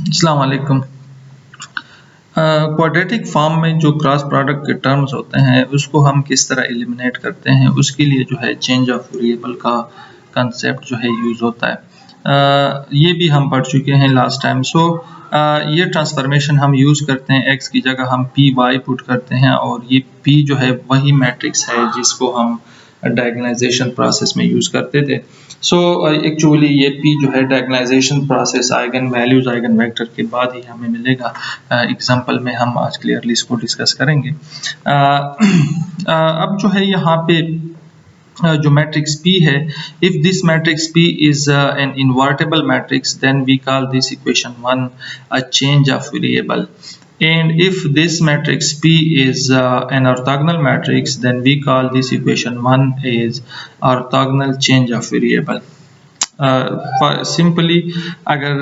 अस्सलाम वालेकुम। Quadratic form में जो क्रॉस प्रोडक्ट के टर्म्स होते हैं उसको हम किस तरह एलिमिनेट करते हैं, उसके लिए जो है चेंज ऑफ वेरिएबल का कंसेप्ट जो है यूज़ होता है। ये भी हम पढ़ चुके हैं लास्ट टाइम। ये ट्रांसफॉर्मेशन हम यूज़ करते हैं, एक्स की जगह हम पी वाई पुट करते हैं और ये पी जो है वही मैट्रिक्स है जिसको हम डायगोनलाइजेशन प्रोसेस में यूज़ करते थे। एक्चुअली ये पी जो है diagonalization process eigen values eigen vector के बाद ही हमें मिलेगा। एग्जांपल में हम आज क्लियरली इसको डिस्कस करेंगे। अब जो है यहाँ पे जो मैट्रिक्स P है, if this matrix P is an invertible matrix, then we call this equation 1 a change of variable. And if this matrix P is an orthogonal matrix, then we call this equation 1 is orthogonal change of variable. Simply अगर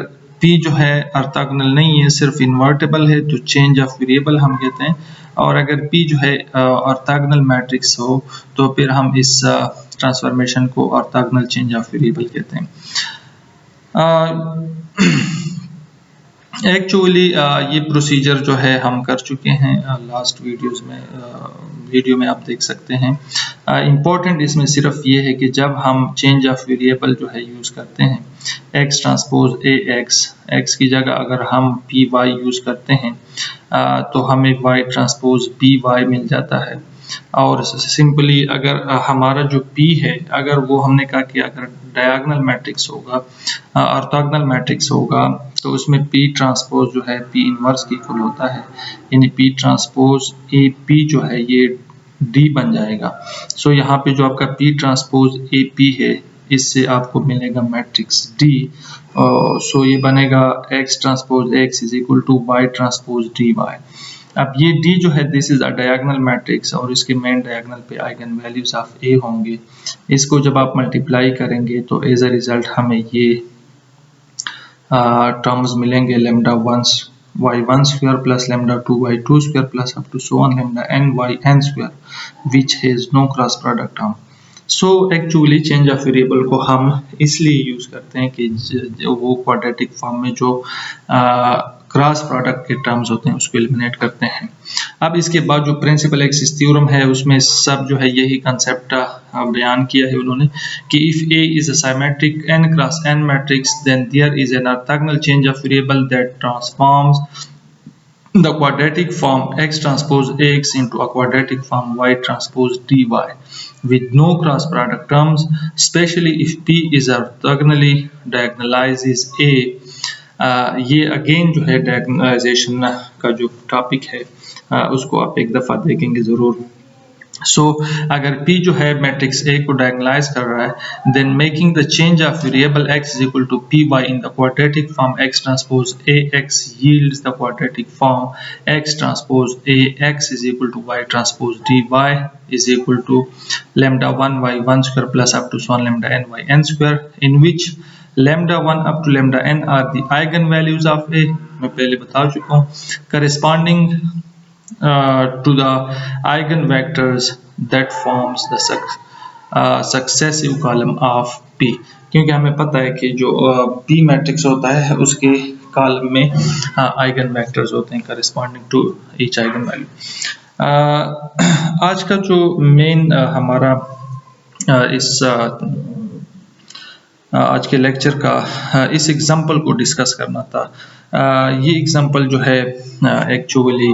P जो है orthogonal नहीं है, सिर्फ invertible है, तो change of variable हम कहते हैं। और अगर P जो है ऑर्थोगोनल मैट्रिक्स हो तो फिर हम इस ट्रांसफॉर्मेशन को ऑर्थोगोनल चेंज ऑफ वेरिएबल कहते हैं। एक्चुअली ये प्रोसीजर जो है हम कर चुके हैं लास्ट वीडियो में आप देख सकते हैं। इम्पोर्टेंट इसमें सिर्फ ये है कि जब हम चेंज ऑफ वेरिएबल जो है यूज़ करते हैं, एक्स ट्रांसपोज ए एक्स की जगह अगर हम पी वाई यूज़ करते हैं तो हमें वाई ट्रांसपोज पी वाई मिल जाता है। और सिंपली अगर हमारा जो P है, अगर वो हमने कहा कि अगर डायगोनल मैट्रिक्स होगा, ऑर्थोगोनल मैट्रिक्स होगा, तो उसमें P ट्रांसपोज जो है P इनवर्स की इक्वल होता है, यानी P ट्रांसपोज ए P जो है ये D बन जाएगा। यहाँ पे जो आपका P ट्रांसपोज ए P है, इससे आपको मिलेगा मैट्रिक्स D। ये बनेगा X transpose X is equal to Y transpose D Y. अब ये D जो है this is a diagonal matrix और इसके मेन डायगोनल पे आइगन वैल्यूज ऑफ A होंगे। इसको जब आप मल्टीप्लाई करेंगे तो एज अ रिजल्ट हमें ये टर्म्स मिलेंगे lambda 1 y1 square plus lambda 2 y2 square plus up to so on lambda n yn square which has no cross product term. Actually change of variable को हम इसलिए use करते हैं कि वो क्वाड्रेटिक फॉर्म में जो क्रॉस प्रोडक्ट के टर्म्स होते हैं उसको एलिमिनेट करते हैं। अब इसके बाद जो प्रिंसिपल एक्सिस थ्योरम है उसमें सब जो है यही कंसेप्ट बयान किया है उन्होंने कि if A is a symmetric n cross n matrix, then there is an orthogonal change of variable that transforms the quadratic form X transpose X into a quadratic form Y transpose dy with no cross product terms, especially if P is orthogonally diagonalizes A। ये again जो है डायगोनलाइजेशन का जो topic है उसको आप एक दफ़ा देखेंगे ज़रूर। अगर P जो है मैट्रिक्स A को डायगोनलाइज कर रहा है, then making the change of variable X is equal to Py in the quadratic form X transpose AX yields the quadratic form X transpose AX is equal to Y transpose dy is equal to lambda 1 y1 square plus up to so on lambda n yn square, in which lambda 1 up to lambda n are the eigen values of A। मैं पहले बता चुका हूँ, corresponding to the eigen vectors that forms the successive column of P। क्योंकि हमें पता है कि जो P मैट्रिक्स होता है उसके कॉलम में आइगन वेक्टर्स होते हैं corresponding to each eigen value। आज का जो मेन हमारा इस आज के लेक्चर का इस एग्जाम्पल को डिस्कस करना था। ये एग्जाम्पल जो है actually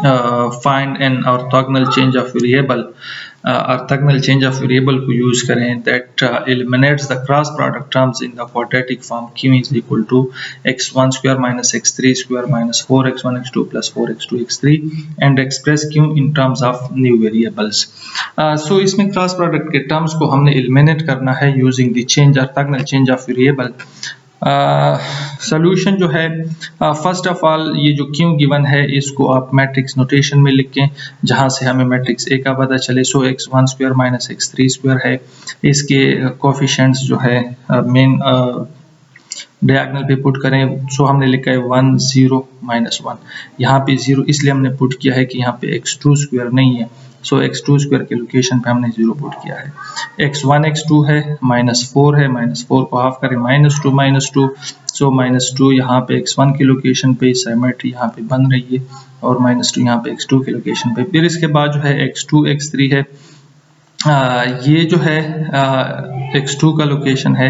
find an orthogonal change of variable, orthogonal change of variable को यूज करें that eliminates the cross product terms in the quadratic form q is equal to x1 square minus x3 square minus 4x1 x2 plus 4x2 x3 and express q in terms of new variables. इसमें cross product के terms को हमने eliminate करना है using the change orthogonal change of variable. Solution जो है first of all ये जो क्यू गिवन है इसको आप मैट्रिक्स नोटेशन में लिखें जहां से हमें मैट्रिक्स ए का पता चले। x1 square minus x3 square है, इसके कोफिशिएंट्स जो है मेन डायगोनल पे पुट करें। हमने लिखा है 1 0 -1, यहाँ पे 0 इसलिए हमने पुट किया है कि यहाँ पे x2 स्क्वायर नहीं है, सो x2 स्क्वायर के लोकेशन पे हमने 0 पुट किया है। x1 x2 है, -4 है, -4 को हाफ करें -2, सो -2 यहाँ पे x1 की लोकेशन पे सिमेट्री यहाँ पे बन रही है और -2 यहाँ पे x2 की लोकेशन पे। फिर इसके बाद जो है x2 x3 है, ये जो है x2 का लोकेशन है,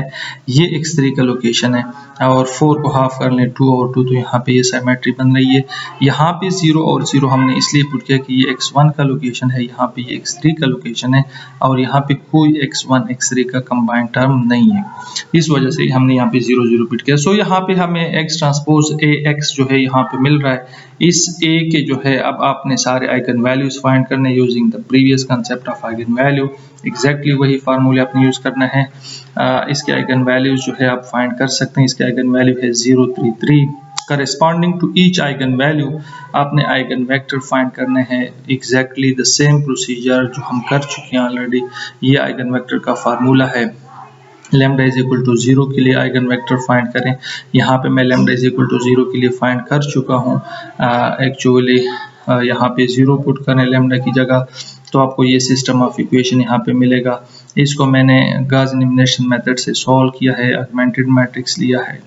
ये x3 का लोकेशन है और 4 को हाफ कर लें 2 और 2, तो यहाँ पे ये सिमेट्री बन रही है। यहाँ पे 0 और 0 हमने इसलिए पुट किया कि ये x1 का लोकेशन है, यहाँ पे ये x3 का लोकेशन है और यहाँ पे कोई x1 x3 का कंबाइंड टर्म नहीं है, इस वजह से हमने यहाँ पे 0 0 पुट किया। सो यहाँ पे हमें x ट्रांसपोज a x जो है यहाँ पे मिल रहा है। इस a के जो है अब आपने सारे आइगन वैल्यूज फाइंड करने using the previous concept of eigen value, exactly वही फार्मूले आपने यूज करना है। इसके आइगन वैल्यूज जो है आप फाइंड कर सकते हैं। इसके आइगन वैल्यू है 033। Corresponding to each eigenvalue आपने आइगन वेक्टर फाइंड करने हैं, एग्जैक्टली द सेम प्रोसीजर जो हम कर चुके हैं ऑलरेडी। ये आइगन वेक्टर का फार्मूला है। लैम्डा इज इक्वल टू 0 के लिए आइगन वेक्टर फाइंड करें। यहाँ पे मैं लैम्डा इज इक्वल टू 0 के लिए फाइंड कर चुका हूँ। एक्चुअली यहाँ पे 0 पुट करें लैम्डा की जगह, तो आपको ये सिस्टम ऑफ इक्वेशन यहाँ पे मिलेगा। इसको मैंने गॉस एलिमिनेशन मेथड से सॉल्व किया है, ऑगमेंटेड मैट्रिक्स लिया है।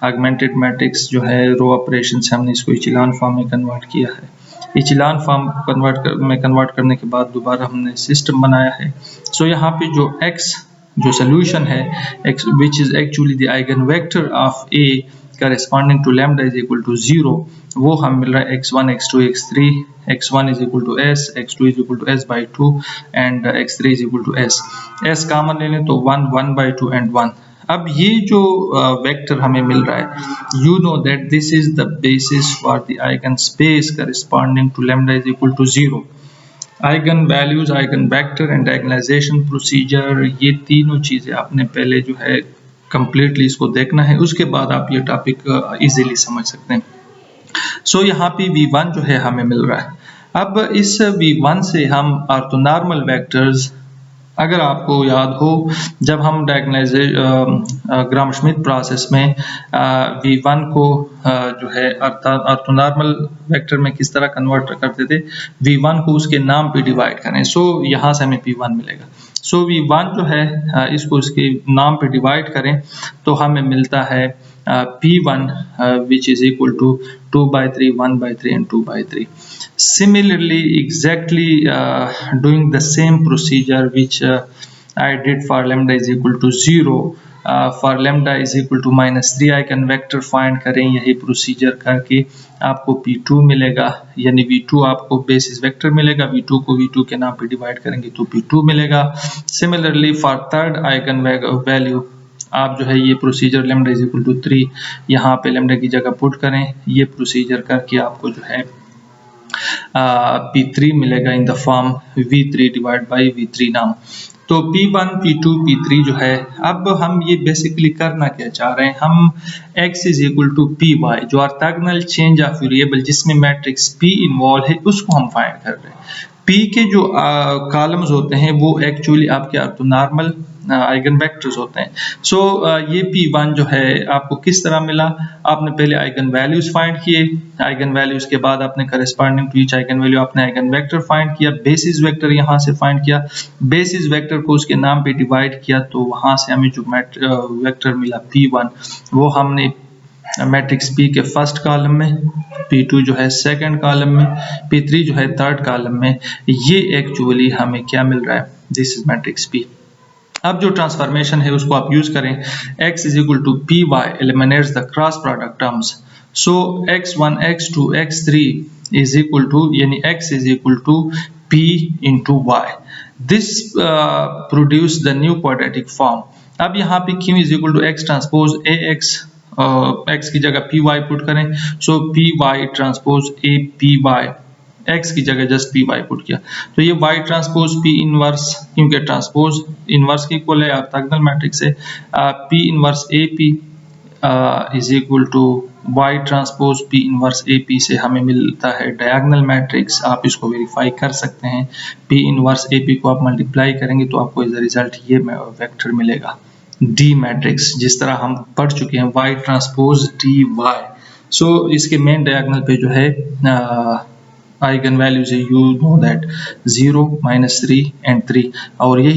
ऑगमेंटेड मैट्रिक्स जो है रो ऑपरेशन से हमने इसको इचेलॉन फॉर्म में कन्वर्ट किया है। इचेलॉन फॉर्म कन्वर्ट करने के बाद दोबारा हमने सिस्टम बनाया है। सो यहाँ पे जो x जो सोल्यूशन है x which is actually the eigenvector of A corresponding to lambda is equal to 0, वो हम मिल रहा है x1 x2 x3, x1 is equal to s, x2 is equal to s by 2 and x3 is equal to s। s common ले लें तो 1 1 by 2 and 1। अब ये जो वेक्टर हमें मिल रहा है, you know that this is the basis for the eigenspace corresponding to lambda is equal to 0। Eigen values, eigen vector and diagonalization procedure, ये तीनों चीज़ें आपने पहले जो है कंप्लीटली इसको देखना है, उसके बाद आप ये टॉपिक इजीली समझ सकते हैं। सो यहाँ पे V1 जो है हमें मिल रहा है। अब इस V1 से हम ऑर्थोनॉर्मल वेक्टर्स, अगर आपको याद हो जब हम ग्राम श्मिट प्रोसेस में V1 को जो है ऑर्थोनॉर्मल वेक्टर में किस तरह कन्वर्ट करते थे, V1 को उसके नाम पे डिवाइड करें। सो यहाँ से हमें P1 मिलेगा। सो V1 जो है इसको उसके नाम पे डिवाइड करें तो हमें मिलता है P1 which is equal to 2 by 3, 1 by 3 and 2 by 3. Similarly, exactly doing the same procedure which I did for lambda is equal to 0, for lambda is equal to -3 eigen vector find करें। यही procedure करके आपको P2 मिलेगा, यानी V2 आपको basis vector मिलेगा। V2 को V2 के नाम पे डिवाइड करेंगे तो P2 मिलेगा। Similarly for third eigenvalue आप जो है ये procedure lambda is equal to 3, यहाँ पे लैम्डा की जगह पुट करें, ये प्रोसीजर करके आपको जो है P3 मिलेगा in the form V3 divide by V3 नाम। तो P1 P2 P3 जो है, अब हम ये बेसिकली करना क्या चाह रहे हैं, हम x is equal to Py जो ऑर्थोगोनल चेंज ऑफ वेरिएबल जिसमें मैट्रिक्स P इन्वॉल्व है उसको हम फाइंड कर रहे हैं। P के जो कॉलम्स होते हैं वो एक्चुअली आपके ऑर्थोनॉर्मल आइगन वेक्टर्स होते हैं। सो ये P1 जो है आपको किस तरह मिला, आपने पहले आइगन वैल्यूज फाइंड किए, आइगन वैल्यूज के बाद आपने corresponding to each eigenvalue आपने आइगन वेक्टर फाइंड किया, बेसिस वेक्टर यहाँ से फाइंड किया, बेसिस वेक्टर को उसके नाम पे डिवाइड किया, तो वहाँ से हमें जो वेक्टर मिला P1 वो हमने मैट्रिक्स P के फर्स्ट कॉलम में, P2 जो है सेकंड कॉलम में, P3 जो है थर्ड कॉलम में, ये एक्चुअली हमें क्या मिल रहा है, दिस इज मैट्रिक्स P। अब जो ट्रांसफॉर्मेशन है उसको आप यूज करें, x is equal to Py eliminates the cross product terms. So x1 x2 x3 is equal to, यानी x is equal to P into y, this produce the new quadratic form. अब यहाँ पे Q is equal to x transpose ax, x की जगह Py put करें, so Py transpose a Py, x की जगह just Py put किया, तो ये y ट्रांसपोज P इनवर्स, क्योंकि ट्रांसपोज इनवर्स की इक्वल है ऑर्थोगोनल मैट्रिक्स से, P inverse AP is equal to y transpose P inverse AP से हमें मिलता है डायगोनल मैट्रिक्स। आप इसको वेरीफाई कर सकते हैं, P इनवर्स AP को आप मल्टीप्लाई करेंगे तो आपको एज अ रिजल्ट ये वेक्टर मिलेगा D मैट्रिक्स, जिस तरह हम पढ़ चुके हैं y ट्रांसपोज dy। सो इसके मेन डायगोनल पे जो है आइगन वैल्यूज है, यू नो दैट 0 -3 एंड 3, और यही